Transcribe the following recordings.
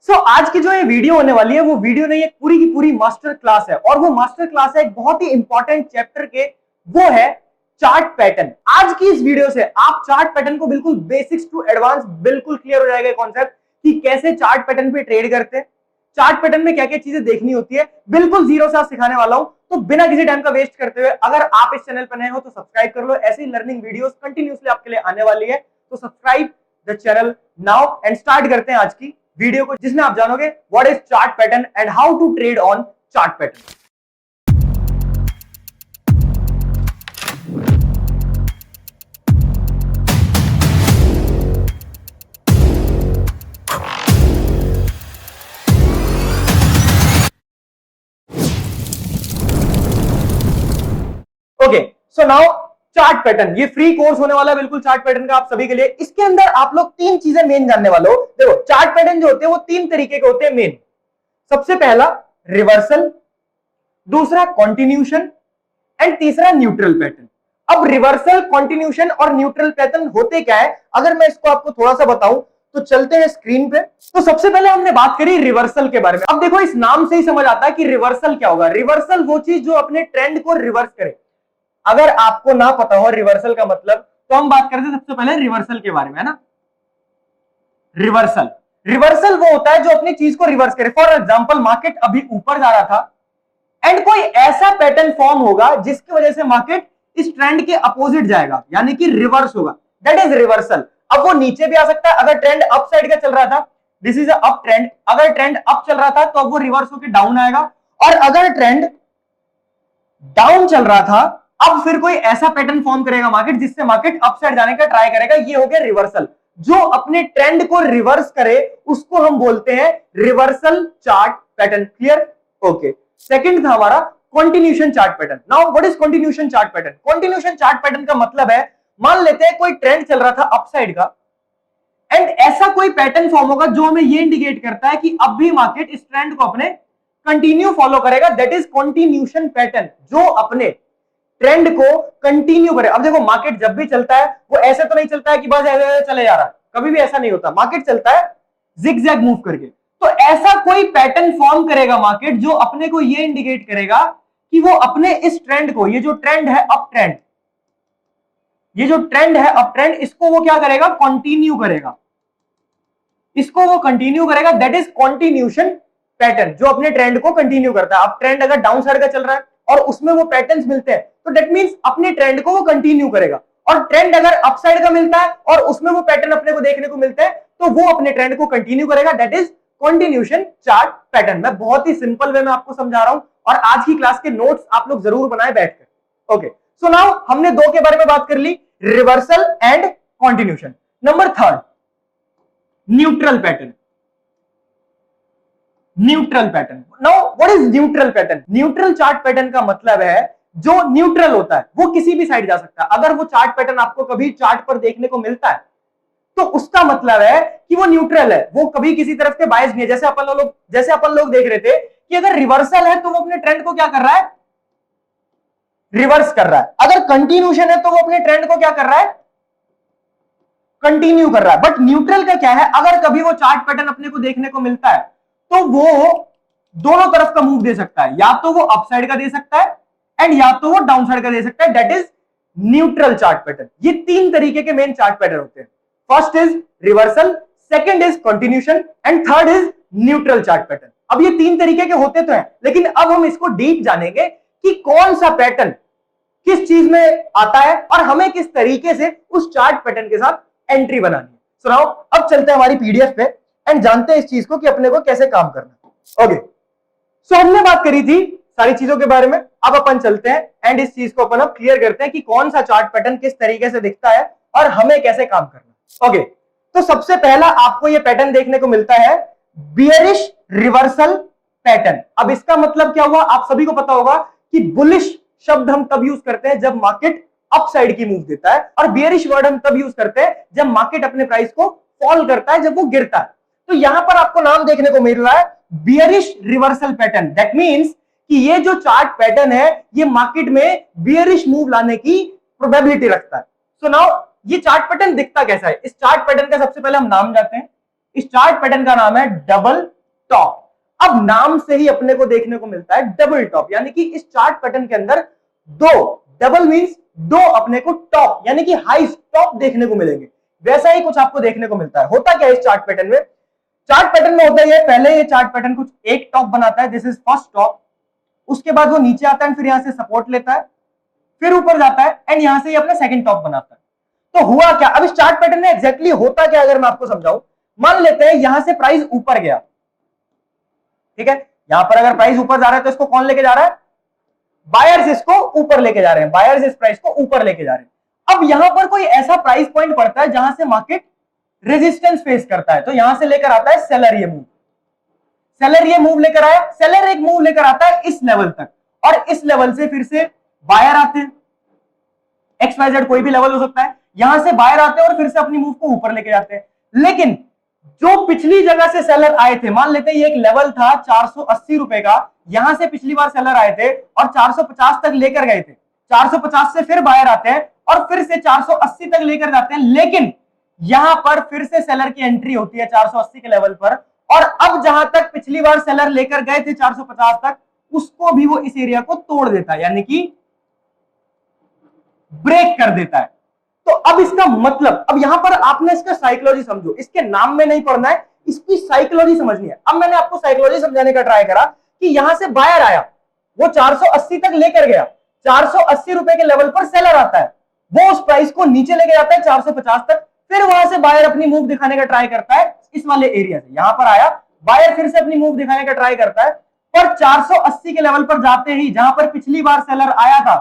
आज की जो ये वीडियो होने वाली है वो वीडियो नहीं, एक पूरी की पूरी मास्टर क्लास है और वो मास्टर क्लास है एक बहुत ही इंपॉर्टेंट चैप्टर के, वो है चार्ट पैटर्न। आज की इस वीडियो से आप चार्ट पैटर्न को बिल्कुल बेसिक्स टू एडवांस बिल्कुल क्लियर हो जाएगा कॉन्सेप्ट कि कैसे चार्ट पैटर्न पे ट्रेड करते हैं, चार्ट पैटर्न में क्या क्या चीजें देखनी होती है, बिल्कुल जीरो से सिखाने वाला हूं। तो बिना किसी टाइम का वेस्ट करते हुए अगर आप इस चैनल पर नए हो तो सब्सक्राइब कर लो, ऐसी लर्निंग वीडियोस कंटिन्यूसली आपके लिए आने वाली है। तो subscribe the channel now and start करते हैं आज की वीडियो को, जिसमें आप जानोगे what is chart pattern and how to trade on chart pattern. Okay, so now chart pattern, ये फ्री कोर्स होने वाला है बिल्कुल चार्ट पैटर्न का आप सभी के लिए। इसके अंदर आप लोग तीन चीजें मेन जानने वाले हो। देखो, चार्ट पैटर्न जो होते हैं वो तीन तरीके के होते हैं मेन। सबसे पहला रिवर्सल, दूसरा कॉन्टिन्यूशन एंड तीसरा न्यूट्रल पैटर्न। अब रिवर्सल, कॉन्टिन्यूशन और न्यूट्रल पैटर्न होते क्या है, अगर मैं इसको आपको थोड़ा सा बताऊं तो चलते हैं स्क्रीन पे। तो सबसे पहले हमने बात करी रिवर्सल के बारे में। अब देखो, इस नाम से ही समझ आता है कि रिवर्सल क्या होगा। रिवर्सल वो चीज जो अपने ट्रेंड को रिवर्स करे। अगर आपको ना पता हो रिवर्सल का मतलब, तो हम बात करते हैं सबसे पहले रिवर्सल के बारे में, है ना। रिवर्सल, रिवर्सल वो होता है जो अपनी चीज को रिवर्स करे। फॉर एग्जांपल, मार्केट अभी ऊपर जा रहा था एंड कोई ऐसा पैटर्न फॉर्म होगा जिसकी वजह से मार्केट इस ट्रेंड के अपोजिट जाएगा, यानी कि रिवर्स होगा, दैट इज रिवर्सल। अब वो नीचे भी आ सकता है, अगर ट्रेंड अप साइड का चल रहा था, दिस इज अप ट्रेंड, अगर ट्रेंड अप चल रहा था तो अब वो रिवर्स होकर डाउन आएगा, और अगर ट्रेंड डाउन चल रहा था अब फिर कोई ऐसा पैटर्न फॉर्म करेगा मार्केट जिससे मार्केट अप साइड जाने का ट्राई करेगा। ये हो गया रिवर्सल। जो अपने ट्रेंड को रिवर्स करे उसको हम बोलते हैं reversal chart pattern. Clear? Okay. Second था हमारा continuation chart pattern. Now what is continuation chart pattern? Continuation chart pattern का मतलब है, मान लेते हैं कोई ट्रेंड चल रहा था अप साइड का एंड ऐसा कोई पैटर्न फॉर्म होगा जो हमें ये इंडिकेट करता है कि अब भी मार्केट इस ट्रेंड को अपने कंटिन्यू फॉलो करेगा, दैट इज कॉन्टिन्यूशन पैटर्न। जो अपने ट्रेंड को कंटिन्यू करे। अब देखो, मार्केट जब भी चलता है वो ऐसे तो नहीं चलता है कि बस ऐसे चले जा रहा है, कभी भी ऐसा नहीं होता। मार्केट चलता है जिगजैग मूव करके। तो ऐसा कोई पैटर्न फॉर्म करेगा मार्केट जो अपने को ये इंडिकेट करेगा कि वो अपने इस ट्रेंड को, ये जो ट्रेंड है अप ट्रेंड, ये जो ट्रेंड है अप ट्रेंड, इसको वो क्या करेगा? कंटिन्यू करेगा। इसको वो कंटिन्यू करेगा, दैट इज कॉन्टिन्यूशन पैटर्न, जो अपने ट्रेंड को कंटिन्यू करता है। अब ट्रेंड अगर डाउन साइड का चल रहा है और उसमें वो पैटर्न्स मिलते हैं तो दैट मींस अपने ट्रेंड को वो कंटिन्यू करेगा। और ट्रेंड अगर अप साइड का मिलता है और उसमें वो पैटर्न अपने को देखने को मिलते हैं तो वो अपने ट्रेंड को कंटिन्यू करेगा, that is continuation chart pattern. मैं बहुत ही सिंपल वे में आपको समझा रहा हूं और आज की क्लास के नोट्स आप लोग जरूर बनाए बैठकर। ओके, सो नाउ हमने दो के बारे में बात कर ली, reversal and continuation. Number third, neutral pattern. Neutral pattern. Now what is neutral pattern? Neutral chart pattern का मतलब है जो न्यूट्रल होता है वो किसी भी साइड जा सकता है। अगर वो चार्ट पैटर्न आपको कभी चार्ट पर देखने को मिलता है तो उसका मतलब है कि वो न्यूट्रल है, वो कभी किसी तरफ से बायस नहीं है। जैसे अपन लोग देख रहे थे कि अगर रिवर्सल है तो वो अपने ट्रेंड को क्या कर रहा है? रिवर्स कर रहा है। अगर कंटिन्यूशन है तो वो अपने ट्रेंड को क्या कर रहा है? कंटिन्यू कर रहा है। बट न्यूट्रल का क्या है, अगर कभी वो चार्ट पैटर्न अपने को देखने को मिलता है तो वो दोनों तरफ का मूव दे सकता है, या तो वो अप साइड का दे सकता है एंड या तो वो डाउन साइड का दे सकता है, that is neutral chart pattern. ये तीन तरीके के मेन चार्ट पैटर्न होते हैं। First is reversal, second is continuation and third is neutral chart pattern. अब ये तीन तरीके के होते तो हैं, लेकिन अब हम इसको डीप जानेंगे कि कौन सा पैटर्न किस चीज में आता है और हमें किस तरीके से उस चार्ट पैटर्न के साथ एंट्री बनानी है। सुनाओ, अब चलते हैं हमारी पीडीएफ पे एंड जानते हैं इस चीज को कि अपने को कैसे काम करना है। ओके, सो हमने बात करी थी सारी चीजों के बारे में, अब अपन चलते हैं एंड इस चीज को अपन अब क्लियर करते हैं कि कौन सा चार्ट पैटर्न किस तरीके से दिखता है और हमें कैसे काम करना है। ओके, तो सबसे पहला आपको यह पैटर्न देखने को मिलता है बियरिश रिवर्सल पैटर्न। अब इसका मतलब क्या हुआ, आप सभी को पता होगा कि बुलिश शब्द हम तब यूज करते हैं जब मार्केट अप साइड की मूव देता है, और बियरिश वर्ड हम तब यूज करते हैं जब मार्केट अपने प्राइस को फॉल करता है, जब वो गिरता है। तो यहां पर आपको नाम देखने को मिल रहा है bearish reversal pattern. That means कि ये जो चार्ट पैटर्न है ये मार्केट में बियरिश मूव लाने की प्रोबेबिलिटी रखता है। सो नाउ ये चार्ट पैटर्न दिखता कैसा है? इस चार्ट पैटर्न का सबसे पहले हम नाम जानते हैं, इस चार्ट पैटर्न का नाम है डबल टॉप। अब नाम से ही अपने को देखने को मिलता है डबल टॉप, यानी कि इस चार्ट पैटर्न के अंदर दो, डबल मींस दो अपने को टॉप यानी कि हाई टॉप देखने को मिलेंगे। वैसा ही कुछ आपको देखने को मिलता है। होता क्या है इस चार्ट पैटर्न में? चार्ट पैटर्न में होता है पहले ये चार्ट पैटर्न कुछ एक टॉप बनाता है, दिस इज फर्स्ट टॉप, उसके बाद वो नीचे आता है, फिर यहां से सपोर्ट लेता है, फिर ऊपर जाता है एंड यहां से ये अपना सेकंड टॉप बनाता है। तो हुआ क्या अब इस चार्ट पैटर्न में एग्जैक्टली होता क्या अगर मैं आपको समझाऊं, मान लेते हैं यहां से प्राइस ऊपर गया, ठीक है, यहां पर अगर प्राइस ऊपर जा रहा है तो इसको कौन लेके जा रहा है? बायर्स इसको ऊपर लेके जा रहे हैं, बायर्स इस प्राइस को ऊपर लेके जा रहे हैं। अब यहां पर कोई ऐसा प्राइस पॉइंट पड़ता है जहां से मार्केट रेजिस्टेंस फेस करता है, तो यहां से लेकर आता है सेलर ये मूव, सेलर ये मूव लेकर आया, सेलर एक मूव लेकर आता है इस लेवल तक और इस लेवल से फिर से बायर आते हैं, XYZ कोई भी लेवल हो सकता है, यहां से बायर आते हैं और फिर से अपनी मूव को ऊपर लेके जाते हैं। लेकिन जो पिछली जगह से सेलर आए थे, मान लेते हैं ये एक लेवल था 480 रुपए का, यहां से पिछली बार सेलर आए थे और 450 तक लेकर गए थे, 450 से फिर बायर आते हैं और फिर से 480 तक लेकर जाते हैं, लेकिन यहां पर फिर से सेलर की एंट्री होती है 480 के लेवल पर, और अब जहां तक पिछली बार सेलर लेकर गए थे 450 तक, उसको भी वो इस एरिया को तोड़ देता है, यानी कि ब्रेक कर देता है। तो अब इसका मतलब, अब यहां पर आपने इसका साइकोलॉजी समझो, इसके नाम में नहीं पढ़ना है, इसकी साइकोलॉजी समझनी है। अब मैंने आपको साइकोलॉजी समझाने का ट्राई करा कि यहां से बायर आया, वो 480 तक लेकर गया, 480 रुपए के लेवल पर सेलर आता है, वो उस प्राइस को नीचे लेके जाता है 450 तक, फिर वहां से बायर अपनी मूव दिखाने का ट्राई करता है इस वाले एरिया से, यहां पर आया, बायर फिर से अपनी मूव दिखाने का ट्राई करता है, पर 480 के लेवल पर जाते ही जहां पर पिछली बार सेलर आया था,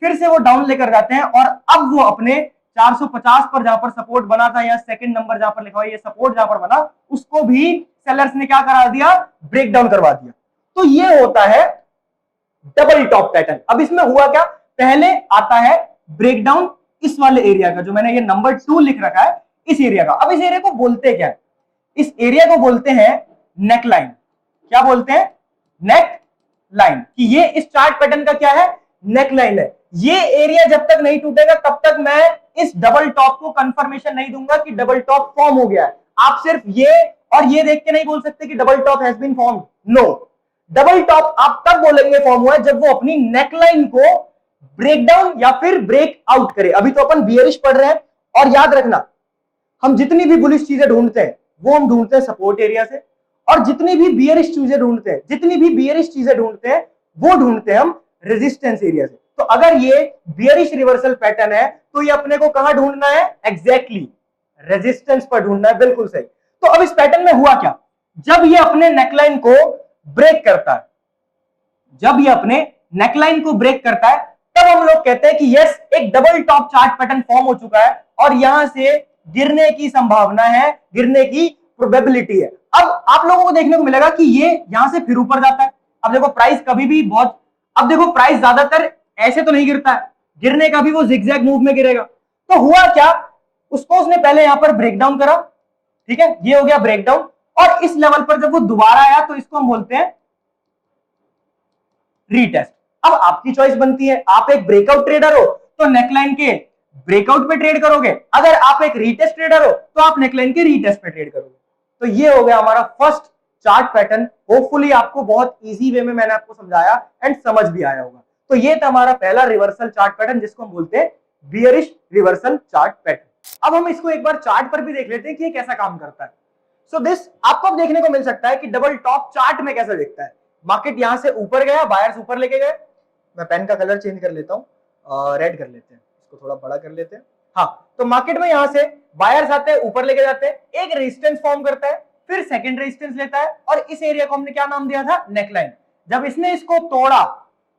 फिर से वो डाउन लेकर जाते हैं और अब वो अपने 450 पर जहां पर सपोर्ट बना था, या सेकंड नंबर जहां पर लिखा हुआ है ये सपोर्ट जहां पर बना, उसको भी सेलर्स ने क्या करा दिया? ब्रेक डाउन करवा दिया। तो ये होता है डबल टॉप पैटर्न। अब इसमें हुआ क्या, पहले आता है ब्रेकडाउन इस वाले एरिया का, जो मैंने ये नंबर 2 लिख रखा है, इस एरिया का। अब इस एरिया को बोलते क्या है? इस एरिया को बोलते हैं नेक लाइन। क्या बोलते हैं? Neck line. कि ये इस चार्ट पैटर्न का क्या है? नेक लाइन है। ये एरिया जब तक नहीं टूटेगा तब तक मैं इस डबल टॉप को कंफर्मेशन नहीं दूंगा कि डबल टॉप फॉर्म हो गया है। आप सिर्फ ये और ये देख के नहीं बोल सकते कि double top has been form. No, double top आप तब बोलेंगे फॉर्म हुआ है जब वो अपनी नेकलाइन को ब्रेक डाउन या फिर ब्रेक आउट करे। अभी तो अपन बियरिश पढ़ रहे हैं, और याद रखना हम जितनी भी बुलिश चीजें ढूंढते हैं वो हम ढूंढते हैं सपोर्ट एरिया से, और जितनी भी बियरिश चीजें ढूंढते हैं, जितनी भी बियरिश चीजें ढूंढते हैं वो ढूंढते हैं हम रेजिस्टेंस एरिया से। तो अगर ये बियरिश रिवर्सल पैटर्न है तो ये अपने को कहां ढूंढना है? एग्जैक्टली रेजिस्टेंस पर ढूंढना है। बिल्कुल सही। तो अब इस पैटर्न में हुआ क्या, जब ये अपने नेकलाइन को ब्रेक करता है, जब ये अपने नेकलाइन को ब्रेक करता है, तब हम लोग कहते हैं कि यस, एक double top chart pattern form हो चुका है और यहां से गिरने की संभावना है, गिरने की प्रोबेबिलिटी है। अब आप लोगों को देखने को मिलेगा कि ये यहां से फिर ऊपर जाता है। अब देखो प्राइस कभी भी बहुत, अब देखो प्राइस ज्यादातर ऐसे तो नहीं गिरता है, गिरने का भी वो जिगजैग मूव में गिरेगा। तो हुआ क्या, उसको उसने पहले यहां पर ब्रेकडाउन करा, ठीक है, ये हो गया ब्रेकडाउन, और इस लेवल पर जब वो दोबारा आया तो इसको हम बोलते हैं रीटेस्ट। अब आपकी चॉइस बनती है, आप एक ब्रेकआउट ट्रेडर हो तो नेकलाइन के ब्रेकआउट पे ट्रेड करोगे, अगर आप एक रीटेस्ट ट्रेडर हो तो आप नेकलाइन के रीटेस्ट पे ट्रेड करोगे। तो ये हो गया हमारा फर्स्ट चार्ट पैटर्न। होपफुली आपको बहुत इजी वे में मैंने आपको समझाया एंड समझ भी आया होगा। तो ये था हमारा पहला रिवर्सल चार्ट पैटर्न, जिसको हम बोलते हैं बियरिश रिवर्सल चार्ट पैटर्न। अब हम इसको एक बार चार्ट पर भी देख लेते हैं कि ये कैसा काम करता है। सो दिस आपको अब देखने को मिल सकता है कि डबल टॉप चार्ट में कैसा दिखता है। मार्केट यहां से ऊपर गया, बायर्स ऊपर लेके गए, मैं पेन का कलर चेंज कर लेता हूं, रेड कर लेते हैं, इसको थोड़ा बड़ा कर लेते हैं। हाँ, तो मार्केट में यहां से बायर्स आते हैं, ऊपर लेके जाते हैं, एक रेजिस्टेंस फॉर्म करता है, फिर सेकंड रेजिस्टेंस लेता है, और इस एरिया को हमने क्या नाम दिया था? नेकलाइन। जब इसने इसको तोड़ा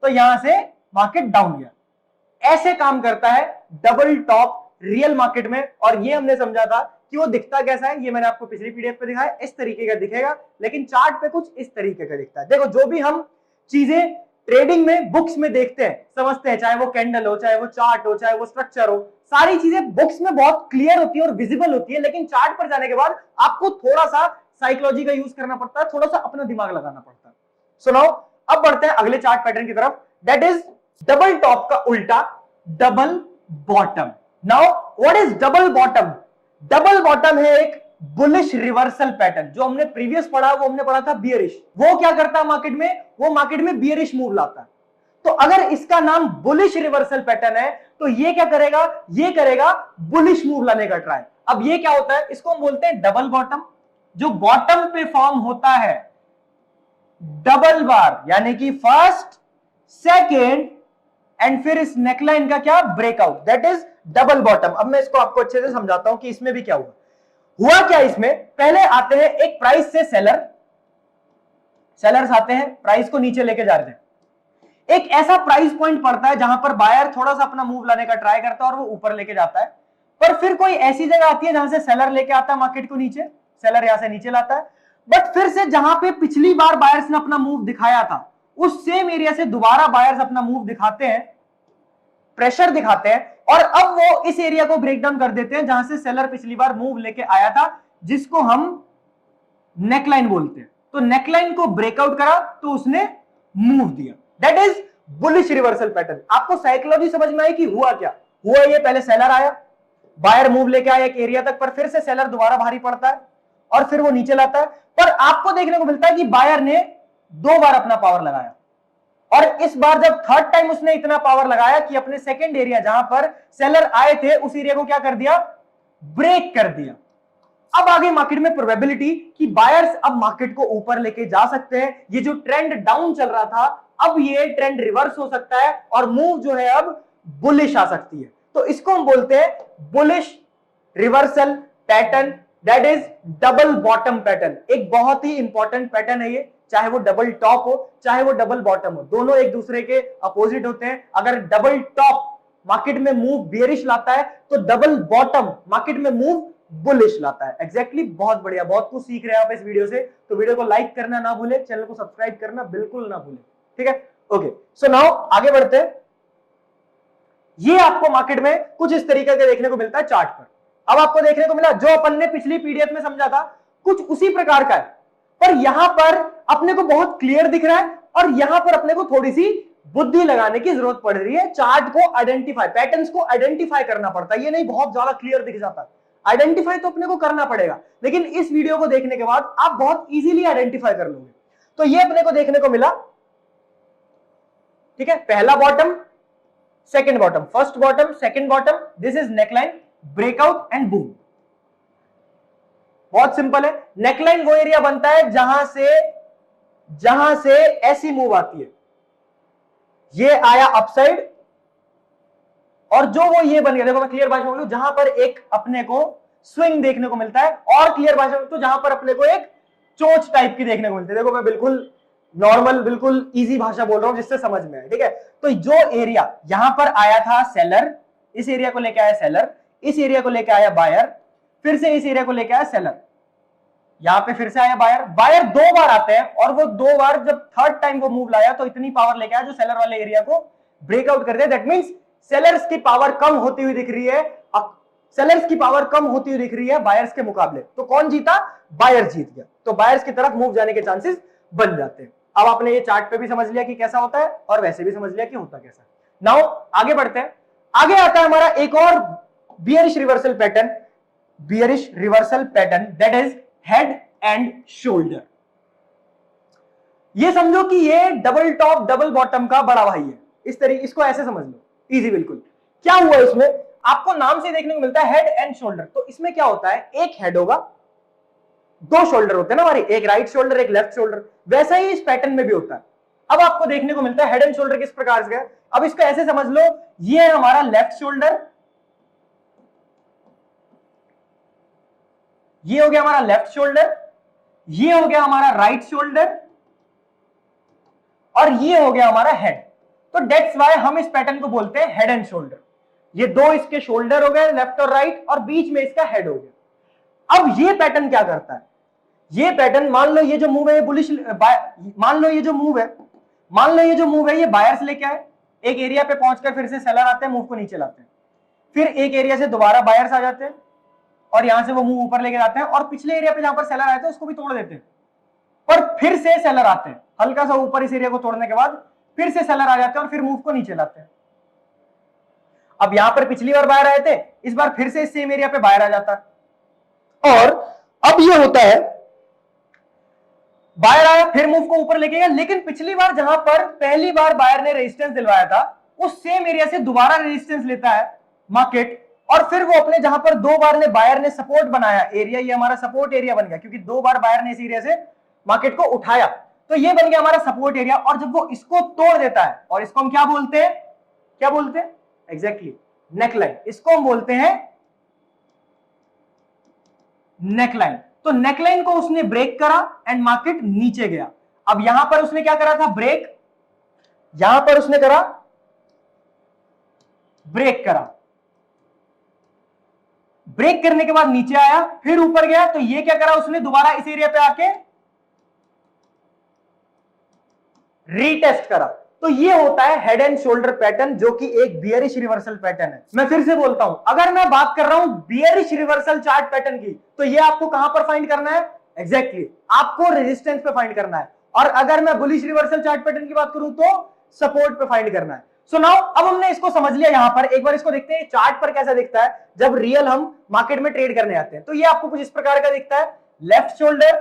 तो यहां से मार्केट डाउन गया। ऐसे काम करता है डबल टॉप रियल मार्केट में, और ये हमने समझा था कि वो दिखता कैसा है, ये मैंने आपको पिछली पीडीएफ पे दिखाया, इस तरीके का दिखेगा, लेकिन चार्ट पे कुछ इस तरीके का दिखता है। देखो, जो भी हम चीजें ट्रेडिंग में बुक्स में देखते हैं, समझते हैं, चाहे वो कैंडल हो, चाहे वो चार्ट हो, चाहे वो स्ट्रक्चर हो, सारी चीजें बुक्स में बहुत क्लियर होती है और विजिबल होती है, लेकिन चार्ट पर जाने के बाद आपको थोड़ा सा साइकोलॉजी का यूज करना पड़ता है, थोड़ा सा अपना दिमाग लगाना पड़ता है। सो नाउ अब बढ़ते हैं अगले चार्ट पैटर्न की तरफ, दैट इज डबल टॉप का उल्टा, double bottom. Now what is double bottom? Double bottom है एक बुलिश रिवर्सल पैटर्न। जो हमने प्रीवियस पढ़ा वो हमने पढ़ा था बियरिश। वो क्या करता है मार्केट में, वो मार्केट में बियरिश मूव लाता है। तो अगर इसका नाम बुलिश रिवर्सल पैटर्न है तो ये क्या करेगा, ये करेगा बुलिश मूव लाने का ट्राई। अब ये क्या होता है, इसको हम बोलते हैं डबल बॉटम। जो बॉटम पे फॉर्म होता है डबल बार, यानी कि फर्स्ट सेकेंड एंड फिर इस नेकलाइन का क्या breakout, that is double bottom. अब मैं इसको आपको अच्छे से समझाता हूं कि इसमें भी क्या हुआ क्या। इसमें पहले आते हैं एक प्राइस से सेलर्स आते हैं, प्राइस को नीचे लेके जा रहे हैं। एक ऐसा प्राइस पॉइंट पड़ता है जहां पर बायर थोड़ा सा अपना मूव लाने का ट्राई करता है और वो ऊपर लेके जाता है। पर फिर कोई ऐसी जगह आती है जहां से सेलर लेके आता है मार्केट को नीचे, सेलर यहां से नीचे लाता है। बट फिर से जहां पे पिछली बार बायर्स ने अपना मूव दिखाया था उस सेम एरिया से दोबारा बायर्स अपना मूव दिखाते हैं, प्रेशर दिखाते हैं, और अब वो इस एरिया को ब्रेक डाउन कर देते हैं जहां से सेलर पिछली बार मूव लेके आया था, जिसको हम नेकलाइन बोलते हैं। तो नेकलाइन को ब्रेकआउट करा तो उसने मूव दिया, that is bullish reversal pattern. आपको साइकोलॉजी समझ में आई कि हुआ क्या हुआ। ये पहले सेलर आया, बायर मूव लेके आया एक एरिया तक, पर फिर से सेलर दोबारा भारी पड़ता है और फिर वो नीचे लाता है। पर आपको देखने को मिलता है कि बायर ने 2 बार अपना पावर लगाया, और इस बार जब थर्ड टाइम उसने इतना पावर लगाया कि अपने सेकंड एरिया जहां पर सेलर आए थे उस एरिया को क्या कर दिया, ब्रेक कर दिया। अब आगे मार्केट में प्रोबेबिलिटी कि बायर्स अब मार्केट को ऊपर लेके जा सकते हैं। ये जो ट्रेंड डाउन चल रहा था अब ये ट्रेंड रिवर्स हो सकता है और मूव जो है अब बुलिश आ सकती है। तो इसको हम बोलते हैं bullish reversal pattern, that is double bottom pattern. एक बहुत ही इंपॉर्टेंट पैटर्न है ये, चाहे वो डबल टॉप हो चाहे वो डबल बॉटम हो, दोनों एक दूसरे के अपोजिट होते हैं। अगर डबल टॉप मार्केट में मूव बियरिश लाता है तो डबल बॉटम मार्केट में मूव बुलिश लाता है। एग्जैक्टली बहुत बढ़िया, बहुत कुछ सीख रहे हैं आप इस वीडियो से। तो वीडियो को लाइक करना ना भूले, चैनल को सब्सक्राइब करना बिल्कुल ना भूले, ठीक है। ओके, सो नाउ आगे बढ़ते हैं। ये आपको मार्केट में कुछ इस तरीके का देखने को मिलता है चार्ट पर। अब आपको देखने को मिला जो अपन ने पिछली पीडीएफ में समझा था कुछ उसी प्रकार का है, पर यहां पर अपने को बहुत क्लियर दिख रहा है और यहां पर अपने को थोड़ी सी बुद्धि लगाने की जरूरत पड़ रही है। चार्ट को आइडेंटिफाई, पैटर्न्स को आइडेंटिफाई करना पड़ता है। ये नहीं बहुत ज्यादा क्लियर दिख जाता है, आइडेंटिफाई तो अपने को करना पड़ेगा, लेकिन इस वीडियो को देखने के बाद आप बहुत इजीली आइडेंटिफाई कर लोगे। तो ये अपने को देखने को मिला, ठीक है, पहला bottom second bottom, first bottom second bottom, this is neckline, breakout and boom. बहुत सिंपल है। नेकलाइन वो एरिया बनता है जहां से ऐसी मूव आती है, ये आया अपसाइड और जो वो ये बन गया, देखो मैं क्लियर भाषा में बोलूं, जहां पर एक अपने को स्विंग देखने को मिलता है, और क्लियर भाषा में तो जहां पर अपने को एक चोंच टाइप की देखने को मिलती है। देखो मैं बिल्कुल नॉर्मल बिल्कुल इजी भाषा बोल रहा हूं जिससे समझ में आए, ठीक है। तो जो एरिया यहां पर आया था सेलर, इस एरिया को लेके आया सेलर, इस एरिया को लेके आया बायर, फिर से इस एरिया को लेके आया सेलर, यहां पे फिर से आया बायर। बायर 2 बार आते हैं और वो 2 बार जब थर्ड टाइम वो मूव लाया तो इतनी पावर लेके आया जो सेलर वाले एरिया को ब्रेकआउट कर दिया। दैट मींस सेलर्स की पावर कम होती हुई दिख रही है, अब सेलर्स की पावर कम होती हुई दिख रही है बायर्स के मुकाबले। तो कौन जीता, बायर जीत गया। तो बायर्स की तरफ मूव जाने के चांसेस बन जाते हैं। अब आपने ये चार्ट पे भी समझ लिया कि कैसा होता है और वैसे भी समझ लिया कि होता कैसा। नाउ आगे बढ़ते हैं। आगे आता है हमारा एक और bearish reversal pattern, bearish reversal pattern, that is head and shoulder. ये समझो कि ये डबल टॉप डबल बॉटम का बड़ा भाई है, इस तरीके, इसको ऐसे समझ लो, इजी बिल्कुल। क्या हुआ इसमें, आपको नाम से देखने को मिलता है हेड एंड शोल्डर। तो इसमें क्या होता है, एक हेड होगा, 2 शोल्डर होते हैं ना हमारी, एक राइट शोल्डर एक लेफ्ट शोल्डर, वैसा ही इस पैटर्न में भी होता है। अब आपको देखने को मिलता है हेड एंड शोल्डर किस प्रकार से है। अब इसको ऐसे समझ लो, ये है हमारा लेफ्ट शोल्डर, ये हो गया हमारा लेफ्ट शोल्डर, ये हो गया हमारा राइट शोल्डर, और ये हो गया हमारा हेड। तो दैट्स व्हाई हम इस पैटर्न को बोलते हैं हेड एंड शोल्डर। ये 2 इसके शोल्डर हो गए, लेफ्ट और राइट, और बीच में इसका हेड हो गया। अब ये पैटर्न क्या करता है, ये पैटर्न, मान लो ये जो मूव है ये बुलिश, मान लो ये जो मूव है ये बायर्स लेके आए, एक एरिया पे पहुंचकर फिर से सेलर आते हैं, मूव को नीचे लाते हैं, फिर एक एरिया से दोबारा बायर्स आ जाते हैं और यहां से वो मूव ऊपर लेके जाते हैं, और पिछले एरिया पे जहां पर सेलर आए थे उसको भी तोड़ देते हैं, पर फिर से सेलर आते हैं, हल्का सा ऊपर इस एरिया को तोड़ने के बाद फिर से सेलर आ जाते हैं और फिर मूव को नीचे लाते हैं। अब यहां पर पिछली बार बायर आए थे, इस बार फिर से इस सेम एरिया पे बायर आ जाता है, और अब ये होता है, बायर आया फिर मूव को ऊपर लेके गया, लेकिन पिछली बार जहां पर पहली बार बायर ने रेजिस्टेंस दिलवाया था उस सेम एरिया से दोबारा रेजिस्टेंस लेता है मार्केट, और फिर वो अपने जहां पर दो बार ने बायर ने सपोर्ट बनाया एरिया, ये हमारा सपोर्ट एरिया बन गया क्योंकि दो बार बायर ने इस एरिया से मार्केट को उठाया, तो ये बन गया हमारा सपोर्ट एरिया। और जब वो इसको तोड़ देता है, और इसको हम क्या बोलते हैं, क्या बोलते हैं एग्जैक्टली, नेकलाइन, इसको हम बोलते हैं नेकलाइन। तो नेकलाइन को उसने ब्रेक करा एंड मार्केट नीचे गया। अब यहां पर उसने क्या करा था, ब्रेक, यहां पर उसने करा ब्रेक करा, ब्रेक करने के बाद नीचे आया फिर ऊपर गया, तो ये क्या करा उसने, दोबारा इस एरिया पे आके रीटेस्ट करा। तो ये होता है हेड एंड शोल्डर पैटर्न, जो कि एक बियरिश रिवर्सल पैटर्न है। मैं फिर से बोलता हूं, अगर मैं बात कर रहा हूं बियरिश रिवर्सल चार्ट पैटर्न की, तो ये आपको कहां पर फाइंड करना है, एग्जैक्टली आपको रेजिस्टेंस पे फाइंड करना है। और अगर मैं बुलिश रिवर्सल चार्ट पैटर्न की बात करूं तो सपोर्ट पे फाइंड करना है। सो नाउ अब हमने इसको समझ लिया, यहां पर एक बार इसको देखते हैं चार्ट पर कैसा दिखता है जब रियल हम मार्केट में ट्रेड करने आते हैं। तो ये आपको कुछ इस प्रकार का दिखता है, left shoulder,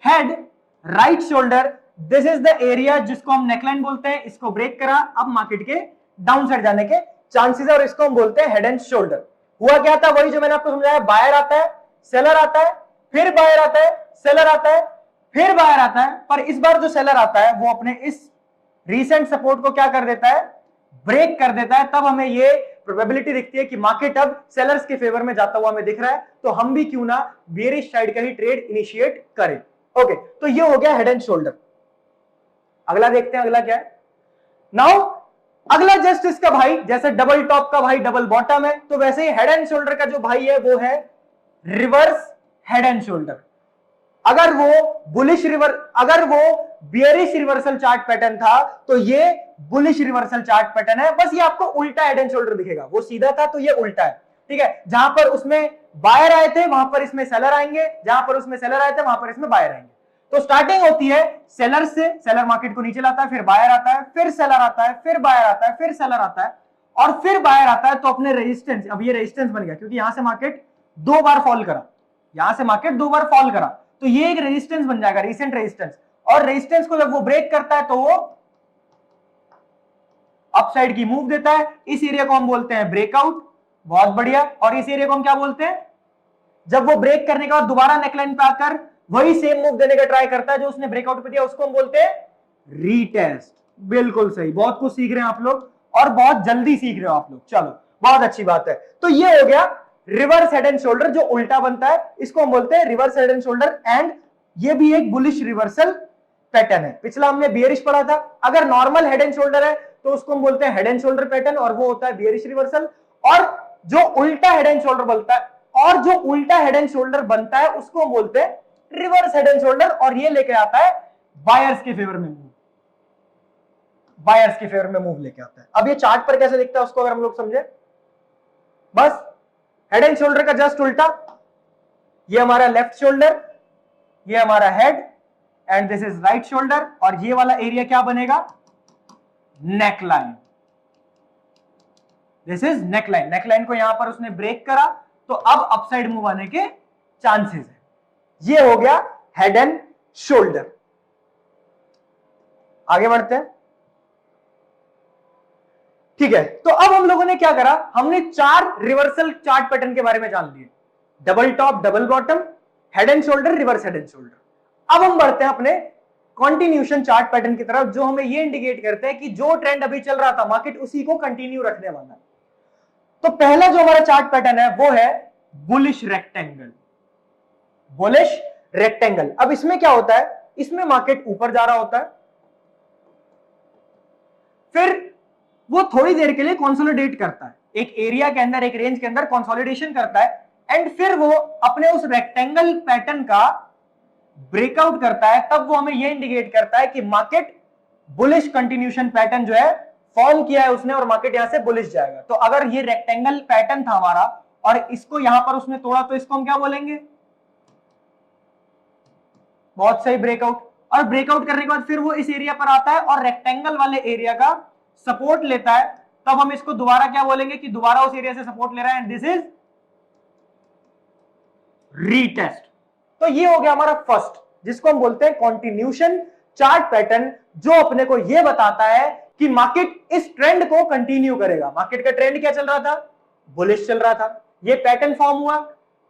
head, right shoulder, this is the area जिसको हम नेकलाइन बोलते हैं, इसको ब्रेक करा, अब मार्केट के डाउन साइड जाने के चांसेस है, और इसको हम बोलते हैं हेड एंड शोल्डर। हुआ क्या था, वही जो मैंने आपको समझाया, बायर आता है, सेलर आता है, फिर बायर आता है, सेलर आता है, फिर बायर आता है, पर इस बार जो सेलर आता है वो अपने इस रीसेंट सपोर्ट को क्या कर देता है, ब्रेक कर देता है। तब हमें ये प्रोबेबिलिटी दिखती है कि मार्केट अब सेलर्स के फेवर में जाता हुआ हमें दिख रहा है, तो हम भी क्यों ना बेयरिश साइड का ही ट्रेड इनिशिएट करें। ओके, तो ये हो गया हेड एंड शोल्डर। अगला देखते हैं, अगला क्या है नाउ, अगला जस्ट इसका भाई, जैसे डबल टॉप का भाई डबल बॉटम है, तो वैसे ही हेड एंड शोल्डर का जो भाई है वो है रिवर्स हेड एंड शोल्डर। अगर वो बुलिश रिवर, अगर वो बियरिश रिवर्सल चार्ट पैटर्न था तो ये बुलिश रिवर्सल चार्ट पैटर्न है, बस ये आपको उल्टा हेड एंड शोल्डर दिखेगा, वो सीधा था तो ये उल्टा है, ठीक है। जहां पर उसमें बायर आए थे वहां पर इसमें सेलर आएंगे, जहां पर उसमें सेलर आए थे वहां पर इसमें बायर आएंगे। तो स्टार्टिंग होती है सेलर से, सेलर मार्केट को नीचे लाता है, फिर बायर आता है, फिर सेलर आता है, फिर बायर आता है, फिर सेलर आता है, और फिर बायर आता है। तो अपने रेजिस्टेंस, अब ये रेजिस्टेंस बन गया क्योंकि यहां से मार्केट दो बार फॉल करा, यहां से मार्केट दो बार फॉल करा, तो ये एक रेजिस्टेंस बन जाएगा, रीसेंट रेजिस्टेंस। और रेजिस्टेंस को जब वो ब्रेक करता है तो वो अपसाइड की मूव देता है। इस एरिया को हम बोलते हैं ब्रेकआउट, बहुत बढ़िया। और इस एरिया को हम क्या बोलते हैं, जब वो ब्रेक करने के बाद दोबारा नेकलाइन पे आकर वही सेम मूव देने का ट्राई करता है जो उसने ब्रेकआउट पे दिया, उसको हम बोलते हैं रीटेस्ट। बिल्कुल सही, बहुत कुछ सीख रहे हैं आप लोग और बहुत जल्दी सीख रहे हो आप लोग, चलो बहुत अच्छी बात है। तो ये हो गया रिवर्स हेड एंड शोल्डर जो उल्टा बनता है, इसको हम बोलते हैं reverse head and shoulder, and ये भी एक बुलिश रिवर्सल पैटर्न है। पिछला हमने बियरिश पढ़ा था, अगर नॉर्मल हेड एंड शोल्डर है तो उसको हम बोलते हैं हेड एंड शोल्डर पैटर्न, और वो होता है बियरिश रिवर्सल। और जो उल्टा हेड एंड शोल्डर बनता है, और जो उल्टा हेड एंड शोल्डर बनता है उसको हम बोलते हैं रिवर्स हेड एंड शोल्डर, और ये लेके आता है बायर्स के फेवर में मूव, बायर्स के फेवर में मूव लेके आता है। अब ये चार्ट पर कैसे दिखता है उसको अगर हम लोग समझे, बस हेड एंड शोल्डर का जस्ट उल्टा, ये हमारा लेफ्ट शोल्डर, ये हमारा head, and this is right shoulder, और ये वाला एरिया क्या बनेगा, neckline, this is neckline. Neckline को यहां पर उसने ब्रेक करा तो अब अपसाइड मूव आने के चांसेस है। ये हो गया हेड एंड शोल्डर। आगे बढ़ते हैं, ठीक है। तो अब हम लोगों ने क्या करा, हमने चार रिवर्सल चार्ट पैटर्न के बारे में जान लिए, double top, double bottom, head and shoulder, reverse head and shoulder. अब हम बढ़ते हैं अपने कंटिन्यूशन चार्ट पैटर्न की तरफ, जो हमें ये इंडिकेट करते हैं कि जो ट्रेंड अभी चल रहा था मार्केट उसी को कंटिन्यू रखने वाला है। तो पहला जो हमारा चार्ट पैटर्न है वो है बुलिश रेक्टेंगल, बुलिश रेक्टेंगल। अब इसमें क्या होता है, इसमें मार्केट ऊपर जा रहा होता है, फिर वो थोड़ी देर के लिए कंसोलिडेट करता है, एक एरिया के अंदर, एक रेंज के अंदर कंसोलिडेशन करता है, एंड फिर वो अपने उस रेक्टेंगल पैटर्न का ब्रेकआउट करता है। तब वो हमें ये इंडिकेट करता है कि मार्केट बुलिश कंटिन्यूशन पैटर्न जो है फॉर्म किया है उसने, और मार्केट यहां से बुलिश जाएगा। तो अगर ये रेक्टेंगल पैटर्न था हमारा और इसको यहां पर उसने तोड़ा, तो इसको हम क्या बोलेंगे, बहुत सही, ब्रेकआउट। और ब्रेकआउट करने के बाद फिर वो इस एरिया पर आता है और रेक्टेंगल वाले एरिया का सपोर्ट लेता है, तब हम इसको दोबारा क्या बोलेंगे कि दोबारा उस एरिया से सपोर्ट ले रहा है, एंड दिस इज रीटेस्ट। तो ये हो गया हमारा फर्स्ट, जिसको हम बोलते हैं कॉन्टिन्यूशन चार्ट पैटर्न, जो अपने को ये बताता है कि मार्केट इस ट्रेंड को कंटिन्यू करेगा। मार्केट का ट्रेंड क्या चल रहा था? बुलिश चल रहा था। ये पैटर्न फॉर्म हुआ,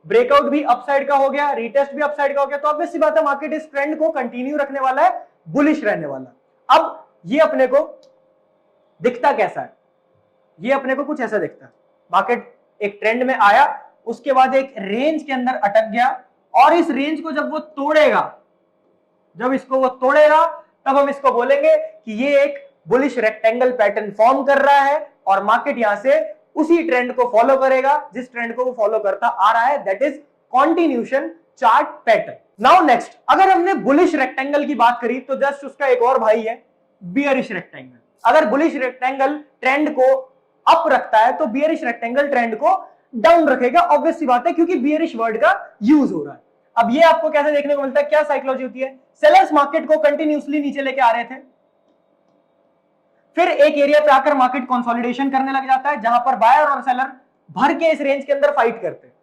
ब्रेकआउट भी अपसाइड का हो गया, रीटेस्ट भी अपसाइड का हो गया, तो ऑब्वियस सी बात है मार्केट इस ट्रेंड को कंटिन्यू रखने वाला है, बुलिश रहने वाला। अब ये अपने को दिखता कैसा है? ये अपने को कुछ ऐसा दिखता है, मार्केट एक ट्रेंड में आया, उसके बाद एक रेंज के अंदर अटक गया, और इस रेंज को जब वो तोड़ेगा, जब इसको वो तोड़ेगा, तब हम इसको बोलेंगे कि ये एक बुलिश रेक्टेंगल पैटर्न फॉर्म कर रहा है, और मार्केट यहां से उसी ट्रेंड को फॉलो करेगा जिस ट्रेंड को वो फॉलो करता आ रहा है, that is continuation chart pattern. Now next, अगर हमने बुलिश रेक्टेंगल की बात करी तो जस्ट उसका एक और भाई है बियरिश रेक्टेंगल। अगर बुलिश रेक्टेंगल ट्रेंड को अप रखता है तो बियरिश रेक्टेंगल ट्रेंड को डाउन रखेगा, ऑब्वियस सी बात है, क्योंकि बियरिश वर्ड का यूज हो रहा है। अब ये आपको कैसे देखने को मिलता है? क्या साइकोलॉजी होती है? सेलर्स मार्केट को कंटिन्यूसली नीचे लेके आ रहे थे, फिर एक एरिया पे आकर मार्केट कंसोलिडेशन करने लग जाता है, जहां पर बायर और सेलर भर के इस रेंज के अंदर फाइट करते हैं,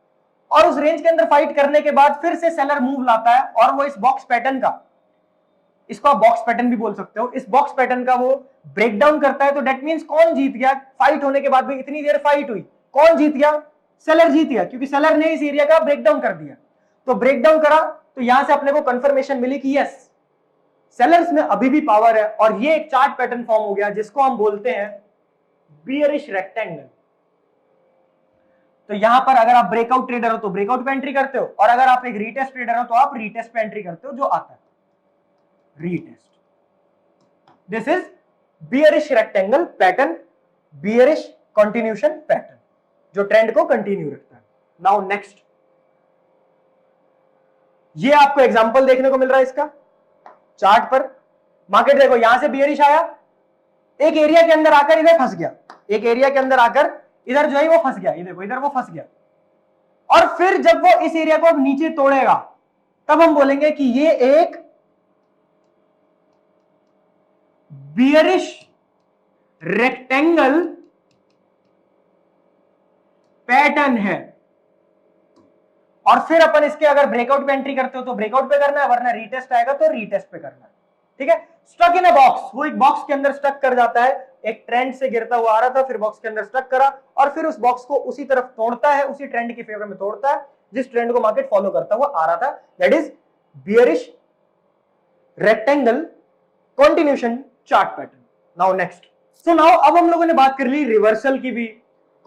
और उस रेंज के अंदर फाइट करने के बाद फिर से सेलर मूव लाता है, और वो इस बॉक्स पैटर्न का, इसको आप बॉक्स पैटर्न भी बोल सकते हो, इस बॉक्स पैटर्न का वो ब्रेक डाउन करता है। तो दैट मींस कौन जीत गया? फाइट होने के बाद भी इतनी देर फाइट हुई, कौन जीत गया? सेलर जीत गया, क्योंकि सेलर ने इस एरिया का ब्रेक डाउन कर दिया। तो ब्रेक डाउन करा, तो यहां से अपने को कंफर्मेशन मिली कि यस, सेलर्स में अभी भी पावर है, और ये एक चार्ट पैटर्न फॉर्म हो गया जिसको हम बोलते हैं बियरिश रेक्टेंगल। तो यहां पर अगर आप ब्रेकआउट ट्रेडर हो तो ब्रेकआउट पे एंट्री करते हो, और अगर आप एक रीटेस्ट ट्रेडर हो तो आप रीटेस्ट पे एंट्री करते हो, जो आता है retest. This is bearish rectangle pattern, bearish continuation pattern, जो ट्रेंड को कंटिन्यू रखता है। नाउ नेक्स्ट, ये आपको एग्जांपल देखने को मिल रहा है इसका चार्ट पर। मार्केट देखो, यहां से बियरिश आया, एक एरिया के अंदर आकर इधर फंस गया, एक एरिया के अंदर आकर इधर जो है वो फंस गया, ये देखो इधर वो फंस गया, और फिर जब वो इस एरिया को अब नीचे तोड़ेगा, तब हम बोलेंगे कि ये एक बियरिश रेक्टेंगल पैटर्न है। और फिर अपन इसके अगर ब्रेकआउट पे एंट्री करते हो तो ब्रेकआउट पे करना है, वरना रीटेस्ट आएगा तो रीटेस्ट पे करना है। ठीक है, स्टक इन अ बॉक्स, वो एक बॉक्स के अंदर स्टक कर जाता है, एक ट्रेंड से गिरता हुआ आ रहा था, फिर बॉक्स के अंदर स्टक करा, और फिर उस बॉक्स को उसी तरफ तोड़ता है, उसी ट्रेंड की फेवर में तोड़ता है जिस ट्रेंड को मार्केट फॉलो करता हुआ आ रहा था, that is bearish rectangle continuation chart pattern. Now next, so now अब हम लोगों ने बात कर ली रिवर्सल की भी,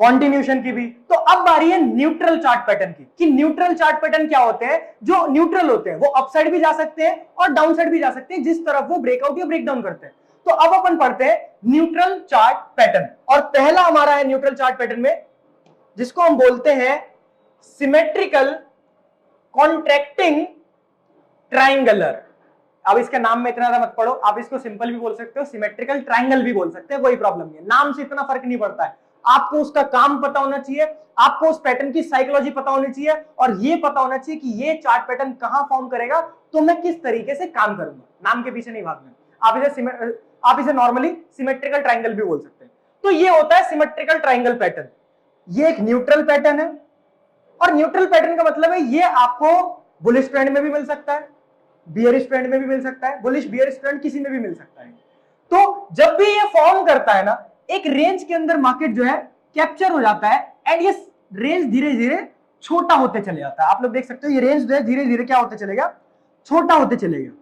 कॉन्टिन्यूशन की भी, तो अब बारी है न्यूट्रल चार्ट पैटर्न की, कि न्यूट्रल चार्ट पैटर्न क्या होते हैं? जो न्यूट्रल होते हैं वो अपसाइड भी जा सकते हैं और डाउन साइड भी जा सकते हैं, जिस तरफ वो ब्रेकआउट या ब्रेकडाउन करते हैं। तो अब अपन पढ़ते हैं न्यूट्रल चार्ट पैटर्न, और पहला हमारा है न्यूट्रल चार्ट पैटर्न में, जिसको हम बोलते हैं सिमेट्रिकल कॉन्ट्रैक्टिंग ट्राइंगुलर। अब इसके नाम में इतना मत पढ़ो, आप इसको सिंपल भी बोल सकते हो, सिमेट्रिकल ट्राइंगल भी बोल सकते हैं, कोई प्रॉब्लम नहीं है, नाम से इतना फर्क नहीं पड़ता है। आपको उसका काम पता होना चाहिए, आपको उस पैटर्न की साइकोलॉजी पता होनी चाहिए, और ये पता होना चाहिए कि ये चार्ट पैटर्न कहां फॉर्म करेगा, तो मैं किस तरीके से काम करूंगा। नाम के पीछे नहीं भागना। आप इसे नॉर्मली सिमेट्रिकल ट्राइंगल भी बोल सकते हैं। तो ये होता है सिमेट्रिकल ट्राइंगल पैटर्न, ये एक न्यूट्रल पैटर्न है, और न्यूट्रल पैटर्न का मतलब है ये आपको बुलिश ट्रेंड में भी मिल सकता है, बियरिश ट्रेंड में भी मिल सकता है, बुलिश बियरिश ट्रेंड किसी में भी मिल सकता है। तो जब भी ये फॉर्म करता है ना, एक रेंज के अंदर मार्केट जो है कैप्चर हो जाता है, एंड ये रेंज धीरे धीरे छोटा होते चले जाता है। आप लोग देख सकते हो ये रेंज जो है धीरे धीरे क्या होते चलेगा, छोटा होते चलेगा,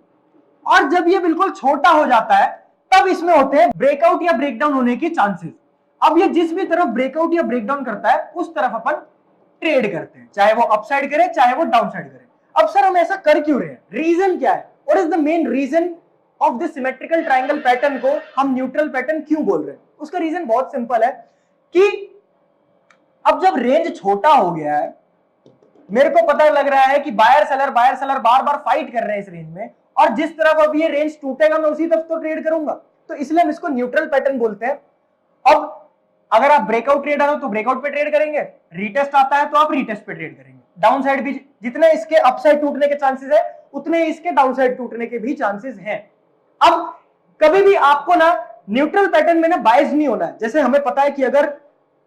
और जब ये बिल्कुल छोटा हो जाता है तब इसमें होते हैं ब्रेकआउट या ब्रेकडाउन होने के चांसेस। अब ये जिस भी तरफ ब्रेकआउट या ब्रेकडाउन करता है उस तरफ अपन ट्रेड करते हैं, चाहे वो अपसाइड करे चाहे वो डाउन साइड करे। अब सर हम ऐसा कर क्यों रहे हैं, रीजन क्या है, what is the main reason of this symmetrical triangle pattern को हम न्यूट्रल पैटर्न क्यों बोल रहे हैं? उसका रीजन बहुत सिंपल है कि अब जब रेंज छोटा हो गया है, मेरे को पता लग रहा है कि बायर सेलर बार बार फाइट कर रहे हैं इस रेंज में, और जिस तरफ अब ये रेंज टूटेगा मैं उसी तरफ तो ट्रेड करूंगा, तो इसलिए हम इसको न्यूट्रल पैटर्न बोलते हैं। अब अगर आप ब्रेकआउट ट्रेडर हो तो ब्रेकआउट पे ट्रेड करेंगे, रीटेस्ट आता है तो आप रीटेस्ट पे ट्रेड करेंगे, डाउन साइड भी जितने इसके अपसाइड टूटने के चांसेस है उतने इसके डाउन साइड टूटने के भी चांसेस हैं। अब कभी भी आपको ना न्यूट्रल पैटर्न में ना बायस नहीं होना है। जैसे हमें पता है कि अगर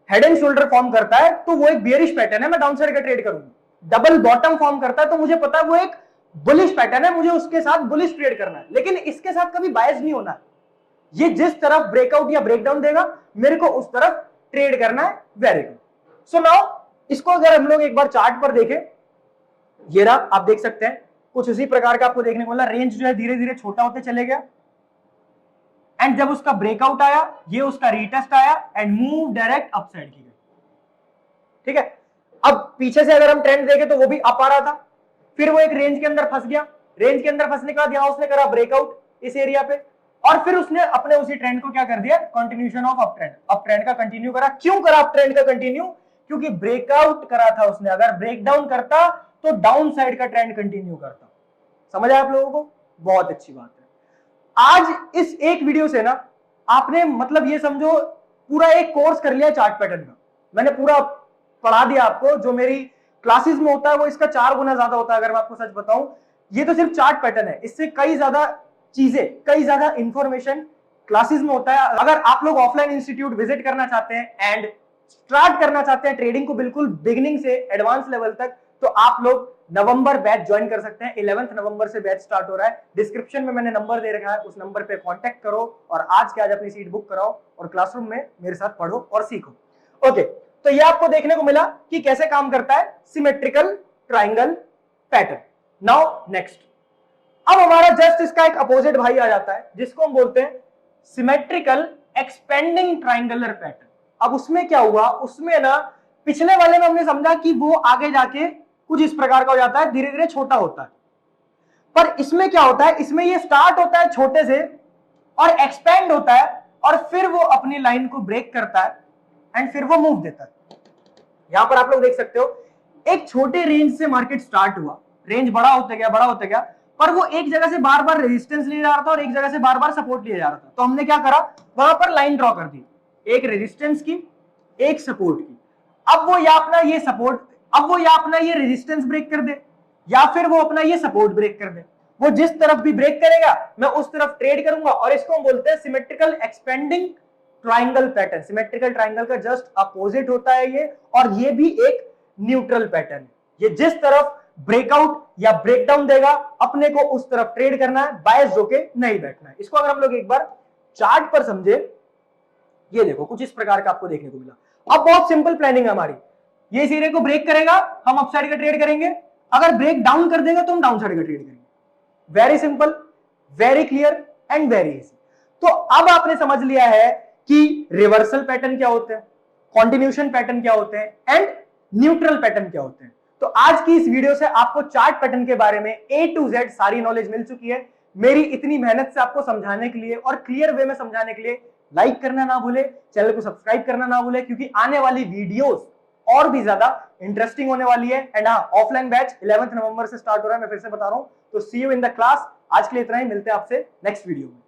हेड एंड शोल्डर फॉर्म करता है तो वो एक बियरिश पैटर्न है, मैं डाउन साइड का ट्रेड करूंगा, डबल बॉटम फॉर्म करता है तो मुझे पता है वो एक बुलिश पैटर्न है, मुझे उसके साथ बुलिश ट्रेड करना है, लेकिन इसके साथ कभी बायस नहीं होना है। ये जिस तरफ ब्रेकआउट या ब्रेकडाउन देगा मेरे को उस तरफ ट्रेड करना है। Very good. सो नाउ इसको अगर हम लोग एक बार चार्ट पर देखें, ये रहा, आप देख सकते हैं कुछ उसी प्रकार का आपको देखने को मिला। रेंज जो है धीरे धीरे छोटा होते चले गया एंड जब उसका ब्रेकआउट आया, ये उसका रीटेस्ट आया एंड मूव डायरेक्ट अपसाइड की गई। ठीक है, अब पीछे से अगर हम ट्रेंड देखें तो वो भी अप आ रहा था, फिर वो एक रेंज के अंदर फंस गया। रेंज के अंदर फंसने के बाद यहां उसने करा ब्रेकआउट इस एरिया पे, और फिर उसने अपने उसी ट्रेंड को क्या कर दिया, कंटिन्यूशन ऑफ अप ट्रेंड का कंटिन्यू करा। क्यों करा अप ट्रेंड का कंटिन्यू? क्योंकि ब्रेकआउट करा था उसने, अगर ब्रेकडाउन करता तो डाउन साइड का ट्रेंड कंटिन्यू करता। समझ आया आप लोगों को? बहुत अच्छी बात है। आज इस एक वीडियो से ना आपने मतलब ये समझो पूरा एक कोर्स कर लिया चार्ट पैटर्न का। मैंने पूरा पढ़ा दिया आपको। जो मेरी क्लासेस में होता है वो इसका 4 गुना ज्यादा होता है, अगर मैं आपको सच बताऊं। ये तो सिर्फ चार्ट पैटर्न है, इससे कई ज्यादा चीजें, कई ज्यादा इंफॉर्मेशन क्लासेस में होता है। अगर आप लोग ऑफलाइन इंस्टीट्यूट विजिट करना चाहते हैं एंड स्टार्ट करना चाहते हैं ट्रेडिंग को बिल्कुल बिगिनिंग से एडवांस लेवल तक, तो आप लोग नवंबर बैच ज्वाइन कर सकते हैं। 11 नवंबर से बैच स्टार्ट हो रहा है। डिस्क्रिप्शन में मैंने नंबर दे रखा है, उस नंबर पे कांटेक्ट करो और आज के आज अपनी सीट बुक कराओ और क्लासरूम में मेरे साथ पढ़ो और सीखो। ओके, तो ये आपको देखने को मिला कि कैसे काम करता है symmetrical triangle pattern. Now next, अब हमारा जस्ट इसका एक अपोजिट भाई आ जाता है जिसको हम बोलते हैं सिमेट्रिकल एक्सपेंडिंग ट्राइंगुलर पैटर्न। अब उसमें क्या हुआ, उसमें ना पिछले वाले में हमने समझा कि वो आगे जाके कुछ इस प्रकार का हो जाता है, धीरे धीरे छोटा होता है। पर इसमें क्या होता है, इसमें ये स्टार्ट होता है छोटे से और एक्सपेंड होता है और फिर वो अपनी लाइन को ब्रेक करता है एंड फिर वो मूव देता है। यहां पर आप लोग देख सकते हो एक छोटे रेंज से मार्केट स्टार्ट हुआ, रेंज बड़ा होता गया, बड़ा होता गया, पर वो एक जगह से बार बार रेजिस्टेंस लिए जा रहा था और एक जगह से बार बार सपोर्ट लिए जा रहा था। तो हमने क्या करा, वहां पर लाइन ड्रॉ कर दी, एक रेजिस्टेंस की, एक सपोर्ट की। अब वो या अपना ये सपोर्ट, अब वो या अपना ये रेजिस्टेंस ब्रेक कर दे या फिर वो अपना ये सपोर्ट ब्रेक कर दे। वो जिस तरफ भी ब्रेक करेगा मैं उस तरफ ट्रेड करूंगा और इसको हम बोलते हैं symmetrical expanding triangle pattern. Symmetrical triangle का जस्ट अपोजिट होता है ये, और ये भी एक न्यूट्रल पैटर्न है। ये जिस तरफ ब्रेकआउट या ब्रेकडाउन देगा अपने को उस तरफ ट्रेड करना है, बायस होके नहीं बैठना है। इसको अगर हम लोग एक बार चार्ट पर समझे, ये देखो कुछ इस प्रकार का आपको देखने को मिला। अब बहुत सिंपल प्लानिंग है हमारी, ये इस एरिया को ब्रेक करेगा हम अपसाइड का ट्रेड करेंगे, अगर ब्रेक डाउन कर देगा तो हम डाउन साइड का ट्रेड करेंगे। Very simple, very clear and very easy. तो अब आपने समझ लिया है कि रिवर्सल पैटर्न क्या होते हैं, कॉन्टिन्यूशन पैटर्न क्या होते हैं एंड न्यूट्रल पैटर्न क्या होते हैं। तो आज की इस वीडियो से आपको चार्ट पैटर्न के बारे में A to Z सारी नॉलेज मिल चुकी है। मेरी इतनी मेहनत से आपको समझाने के लिए और क्लियर वे में समझाने के लिए लाइक करना ना भूले, चैनल को सब्सक्राइब करना ना भूले, क्योंकि आने वाली वीडियोस और भी ज्यादा इंटरेस्टिंग होने वाली है। एंड हाँ, ऑफलाइन बैच 11 नवंबर से स्टार्ट हो रहा है, मैं फिर से बता रहा हूं। तो सी यू इन द क्लास। आज के लिए इतना ही, मिलते हैं आपसे नेक्स्ट वीडियो में।